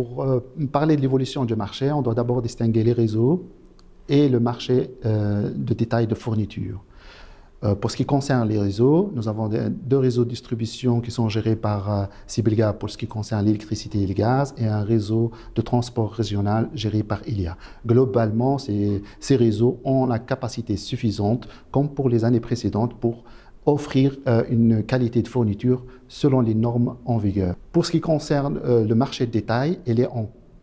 Pour parler de l'évolution du marché, on doit d'abord distinguer les réseaux et le marché de détail de fourniture. Pour ce qui concerne les réseaux, nous avons deux réseaux de distribution qui sont gérés par Cybelga pour ce qui concerne l'électricité et le gaz et un réseau de transport régional géré par Elia. Globalement, ces réseaux ont la capacité suffisante, comme pour les années précédentes, pour offrir une qualité de fourniture selon les normes en vigueur. Pour ce qui concerne le marché de détail, il est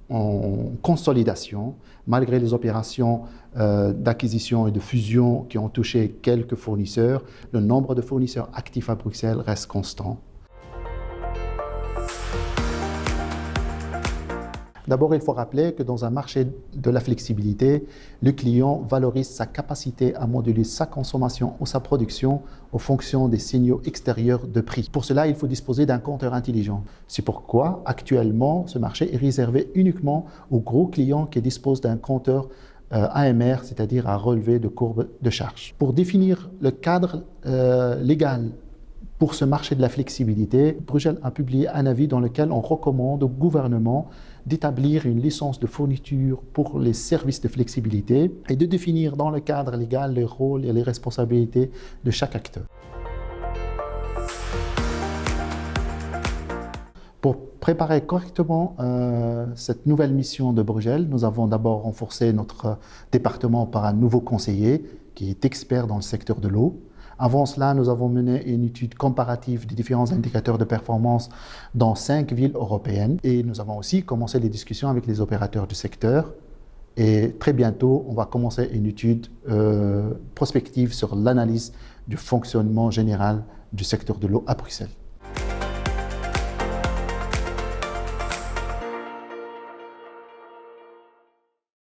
en consolidation, malgré les opérations d'acquisition et de fusion qui ont touché quelques fournisseurs. Le nombre de fournisseurs actifs à Bruxelles reste constant. D'abord, il faut rappeler que dans un marché de la flexibilité, le client valorise sa capacité à moduler sa consommation ou sa production en fonction des signaux extérieurs de prix. Pour cela, il faut disposer d'un compteur intelligent. C'est pourquoi, actuellement, ce marché est réservé uniquement aux gros clients qui disposent d'un compteur AMR, c'est-à-dire à relevé de courbe de charge. Pour définir le cadre légal pour ce marché de la flexibilité, Bruxelles a publié un avis dans lequel on recommande au gouvernement d'établir une licence de fourniture pour les services de flexibilité et de définir dans le cadre légal les rôles et les responsabilités de chaque acteur. Pour préparer correctement cette nouvelle mission de Bruxelles, nous avons d'abord renforcé notre département par un nouveau conseiller qui est expert dans le secteur de l'eau. Avant cela, nous avons mené une étude comparative des différents indicateurs de performance dans 5 villes européennes. Et nous avons aussi commencé les discussions avec les opérateurs du secteur. Et très bientôt, on va commencer une étude prospective sur l'analyse du fonctionnement général du secteur de l'eau à Bruxelles.